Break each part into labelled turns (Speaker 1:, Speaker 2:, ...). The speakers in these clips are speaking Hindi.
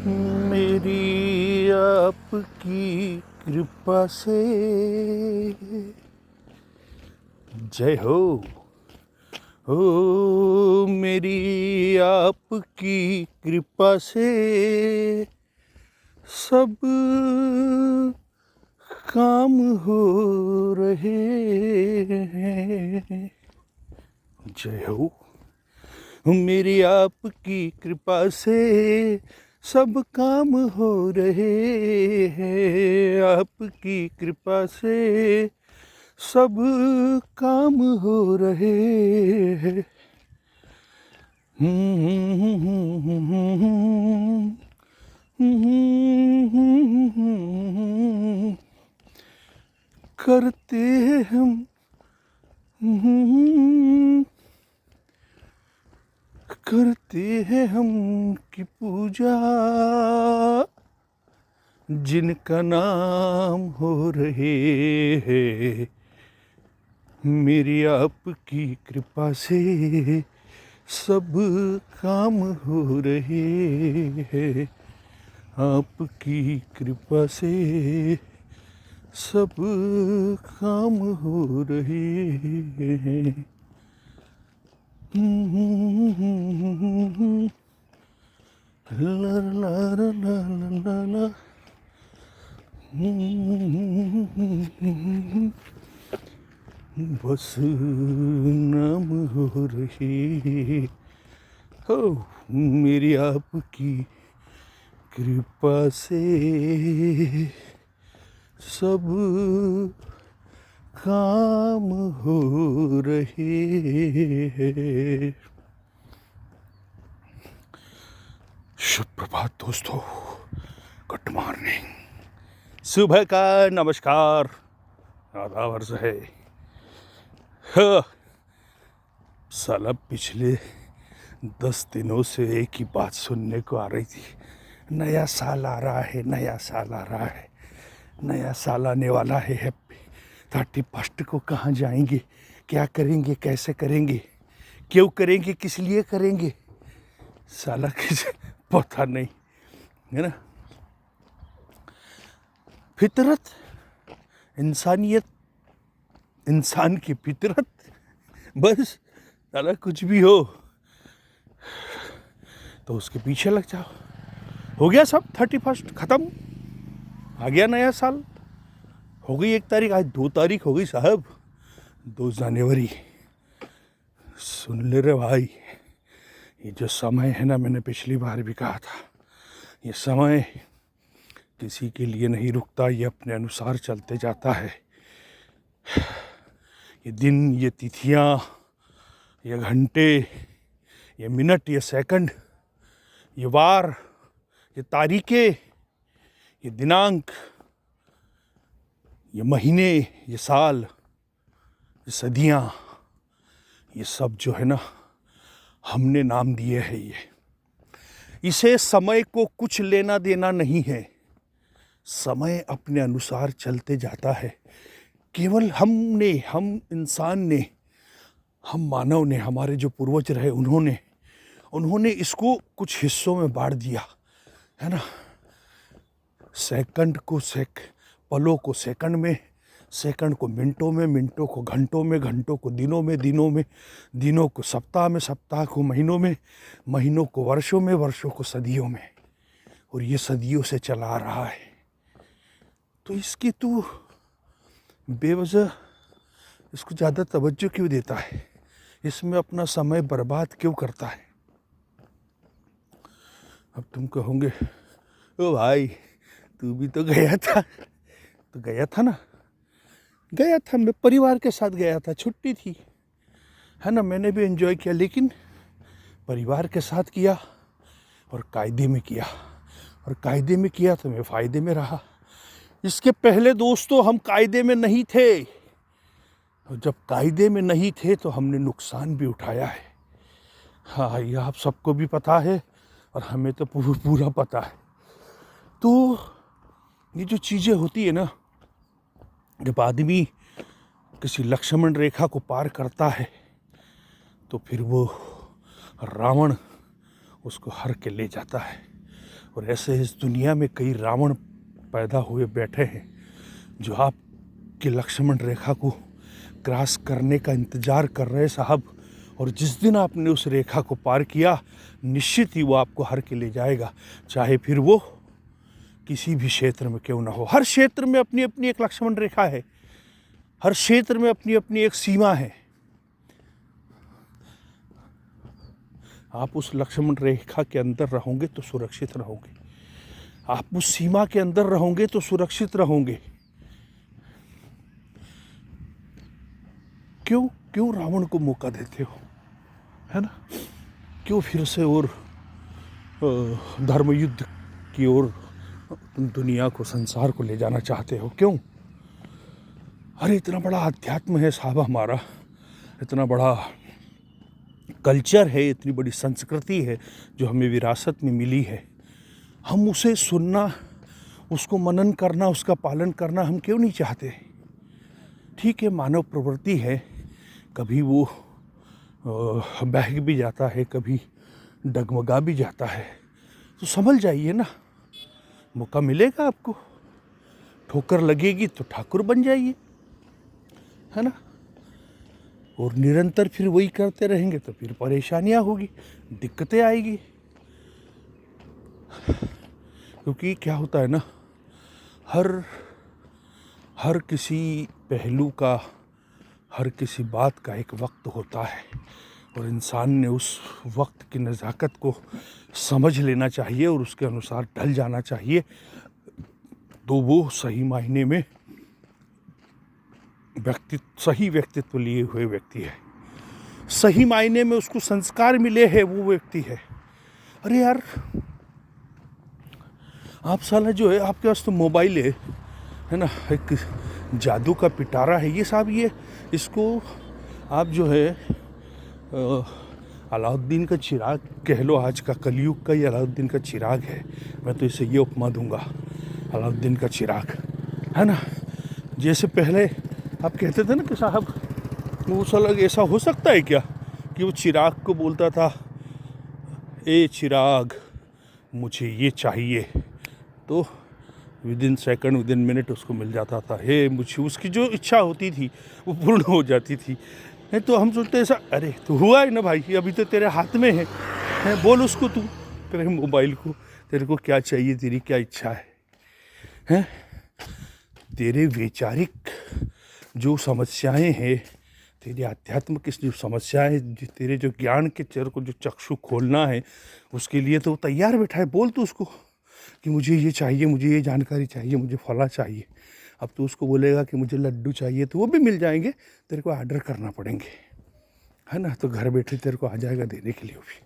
Speaker 1: मेरी आपकी कृपा से जय हो मेरी आपकी कृपा से सब काम हो रहे हैं। जय हो मेरी आपकी कृपा से सब काम हो रहे हैं। आपकी कृपा से सब काम हो रहे हैं। करते हम करते हैं हम की पूजा जिनका नाम हो रहे हैं। मेरी आपकी कृपा से सब काम हो रहे हैं। आपकी कृपा से सब काम हो रहे हैं। ला ला ला ला ला ला। बस नाम हो रही हो मेरी आपकी कृपा से सब काम हो रहे हैं। शुभ प्रभात दोस्तों, गुड मॉर्निंग, सुबह का नमस्कार, आधा वर्ष है। साला पिछले 10 दिनों से एक ही बात सुनने को आ रही थी, नया साल आ रहा है, नया साल आ रहा है, नया साल आने वाला है। हैप्पी 31 को कहाँ जाएंगे, क्या करेंगे, कैसे करेंगे, क्यों करेंगे, किस लिए करेंगे, साला किसी पता नहीं है ना। फितरत, इंसानियत, इंसान की फितरत, बस साला कुछ भी हो तो उसके पीछे लग जाओ। हो गया सब, 31 खत्म, आ गया नया साल, हो गई 1 तारीख, आज 2 तारीख हो गई साहब, 2 जनवरी। सुन ले रे भाई, ये जो समय है ना, मैंने पिछली बार भी कहा था, ये समय किसी के लिए नहीं रुकता, ये अपने अनुसार चलते जाता है। ये दिन, ये तिथियाँ, ये घंटे, ये मिनट, ये सेकंड, ये वार, ये तारीखें, ये दिनांक, ये महीने, ये साल, ये सदियाँ, ये सब जो है ना, हमने नाम दिए हैं। ये इसे समय को कुछ लेना देना नहीं है, समय अपने अनुसार चलते जाता है। केवल हमने, हम इंसान ने, हम मानव ने, हमारे जो पूर्वज रहे, उन्होंने इसको कुछ हिस्सों में बांट दिया है ना। सेकंड को पलों को सेकंड में, सेकंड को मिनटों में, मिनटों को घंटों में, घंटों को दिनों में, दिनों में, दिनों को सप्ताह में, सप्ताह को महीनों में, महीनों को वर्षों में, वर्षों को सदियों में, और ये सदियों से चला आ रहा है। तो इसकी तू बेवजह इसको ज़्यादा तवज्जो क्यों देता है, इसमें अपना समय बर्बाद क्यों करता है। अब तुम कहोगे, ओ भाई तू भी तो गया था, तो गया था ना, गया था, मैं परिवार के साथ गया था, छुट्टी थी है ना, मैंने भी एंजॉय किया, लेकिन परिवार के साथ किया और कायदे में किया, और कायदे में किया तो मैं फ़ायदे में रहा। इसके पहले दोस्तों हम कायदे में नहीं थे, और जब कायदे में नहीं थे तो हमने नुकसान भी उठाया है। हाँ, ये आप सबको भी पता है और हमें तो पूरा पता है। तो ये जो चीज़ें होती है ना, जब आदमी किसी लक्ष्मण रेखा को पार करता है तो फिर वो रावण उसको हर के ले जाता है, और ऐसे इस दुनिया में कई रावण पैदा हुए बैठे हैं जो आपके लक्ष्मण रेखा को क्रॉस करने का इंतज़ार कर रहे साहब। और जिस दिन आपने उस रेखा को पार किया, निश्चित ही वो आपको हर के ले जाएगा, चाहे फिर वो किसी भी क्षेत्र में क्यों ना हो। हर क्षेत्र में अपनी अपनी एक लक्ष्मण रेखा है, हर क्षेत्र में अपनी अपनी एक सीमा है। आप उस लक्ष्मण रेखा के अंदर रहोगे तो सुरक्षित रहोगे, आप उस सीमा के अंदर रहोगे तो सुरक्षित रहोगे। क्यों क्यों रावण को मौका देते हो, है ना? क्यों फिर से और धर्म युद्ध की ओर तुम दुनिया को, संसार को ले जाना चाहते हो? क्यों? अरे इतना बड़ा अध्यात्म है साहब हमारा, इतना बड़ा कल्चर है, इतनी बड़ी संस्कृति है जो हमें विरासत में मिली है। हम उसे सुनना, उसको मनन करना, उसका पालन करना हम क्यों नहीं चाहते? ठीक है, मानव प्रवृत्ति है, कभी वो बहक भी जाता है, कभी डगमगा भी जाता है, तो संभल जाइए ना, मौका मिलेगा आपको। ठोकर लगेगी तो ठाकुर बन जाइए, है ना? और निरंतर फिर वही करते रहेंगे तो फिर परेशानियां होगी, दिक्कतें आएगी। क्योंकि क्या होता है ना, हर किसी पहलू का, हर किसी बात का एक वक्त होता है और इंसान ने उस वक्त की नज़ाकत को समझ लेना चाहिए और उसके अनुसार ढल जाना चाहिए, तो वो सही मायने में सही व्यक्तित्व लिए हुए व्यक्ति है, सही मायने में उसको संस्कार मिले हैं, वो व्यक्ति है। अरे यार, आप साला जो है, आपके पास तो मोबाइल है ना, एक जादू का पिटारा है ये साहब, ये इसको आप जो है अलाउद्दीन का चिराग कह लो, आज का कलयुग का ये अलाउद्दीन का चिराग है। मैं तो इसे ये उपमा दूंगा, अलाउद्दीन का चिराग, है ना? जैसे पहले आप कहते थे ना कि साहब वो साला ऐसा हो सकता है क्या कि वो चिराग को बोलता था, ए चिराग मुझे ये चाहिए, तो विदिन सेकंड, विदिन मिनट उसको मिल जाता था। हे मुझे, उसकी जो इच्छा होती थी वो पूर्ण हो जाती थी। तो हम सोचते ऐसा, अरे तो हुआ है ना भाई, अभी तो तेरे हाथ में है, बोल उसको, तू तेरे मोबाइल को, तेरे को क्या चाहिए, तेरी क्या इच्छा है? तेरे वैचारिक जो समस्याएं हैं, तेरे आध्यात्म की जो समस्याएं, तेरे जो ज्ञान के चर को जो चक्षु खोलना है, उसके लिए तो तैयार बैठा है। बोल तो उसको कि मुझे ये चाहिए, मुझे ये जानकारी चाहिए, मुझे फला चाहिए। अब तो उसको बोलेगा कि मुझे लड्डू चाहिए तो वो भी मिल जाएंगे, तेरे को ऑर्डर करना पड़ेंगे, है ना? तो घर बैठे तेरे को आ जाएगा देने के लिए भी।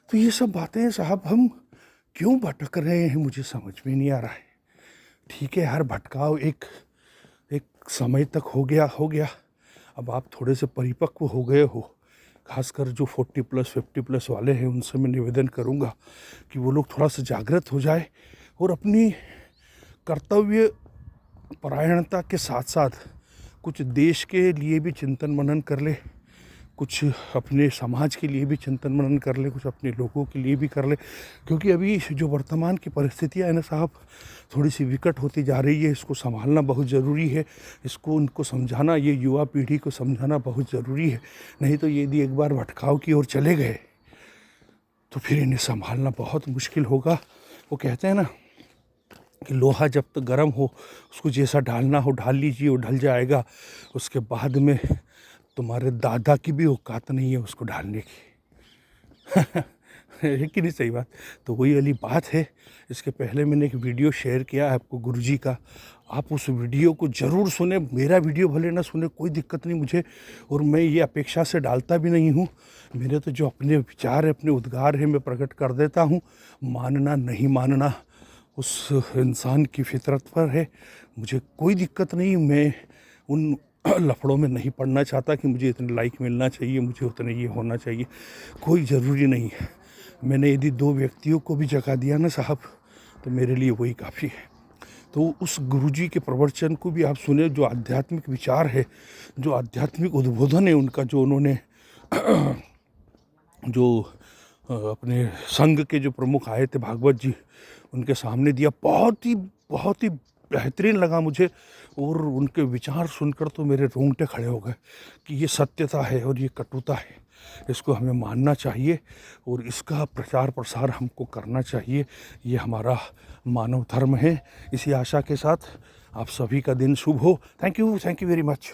Speaker 1: तो ये सब बातें साहब हम क्यों भटक रहे हैं, मुझे समझ में नहीं आ रहा है। ठीक है यार, भटकाव एक समय तक हो गया। अब आप थोड़े से परिपक्व हो गए हो, खासकर जो 40+ 50+ वाले हैं, उनसे मैं निवेदन करूंगा कि वो लोग थोड़ा सा जागृत हो जाए और अपनी कर्तव्य परायणता के साथ साथ कुछ देश के लिए भी चिंतन मनन कर ले, कुछ अपने समाज के लिए भी चिंतन मनन कर ले, कुछ अपने लोगों के लिए भी कर ले। क्योंकि अभी जो वर्तमान की परिस्थितियाँ है ना साहब, थोड़ी सी विकट होती जा रही है। इसको संभालना बहुत ज़रूरी है, इसको उनको समझाना, ये युवा पीढ़ी को समझाना बहुत ज़रूरी है। नहीं तो यदि एक बार भटकाव की ओर चले गए तो फिर इन्हें संभालना बहुत मुश्किल होगा। वो कहते हैं ना कि लोहा जब तक गर्म हो, उसको जैसा ढालना हो ढाल लीजिए, वो ढल जाएगा। उसके बाद में तुम्हारे दादा की भी औकात नहीं है उसको ढालने की। है कि नहीं? सही बात। तो वही वाली बात है। इसके पहले मैंने एक वीडियो शेयर किया है आपको गुरुजी का, आप उस वीडियो को ज़रूर सुने। मेरा वीडियो भले ना सुने, कोई दिक्कत नहीं मुझे, और मैं ये अपेक्षा से डालता भी नहीं हूँ। मेरे तो जो अपने विचार है, अपने उद्गार है, मैं प्रकट कर देता हूँ। मानना नहीं मानना उस इंसान की फितरत पर है, मुझे कोई दिक्कत नहीं। मैं उन लफड़ों में नहीं पड़ना चाहता कि मुझे इतने लाइक मिलना चाहिए, मुझे उतने ये होना चाहिए, कोई ज़रूरी नहीं है। मैंने यदि 2 व्यक्तियों को भी जगा दिया ना साहब, तो मेरे लिए वही काफ़ी है। तो उस गुरुजी के प्रवचन को भी आप सुने, जो आध्यात्मिक विचार है, जो आध्यात्मिक उद्बोधन है उनका, जो उन्होंने जो अपने संघ के जो प्रमुख आए थे भागवत जी, उनके सामने दिया। बहुत ही बेहतरीन लगा मुझे, और उनके विचार सुनकर तो मेरे रोंगटे खड़े हो गए कि ये सत्यता है और ये कटुता है, इसको हमें मानना चाहिए और इसका प्रचार प्रसार हमको करना चाहिए। ये हमारा मानव धर्म है। इसी आशा के साथ आप सभी का दिन शुभ हो। Thank you very much.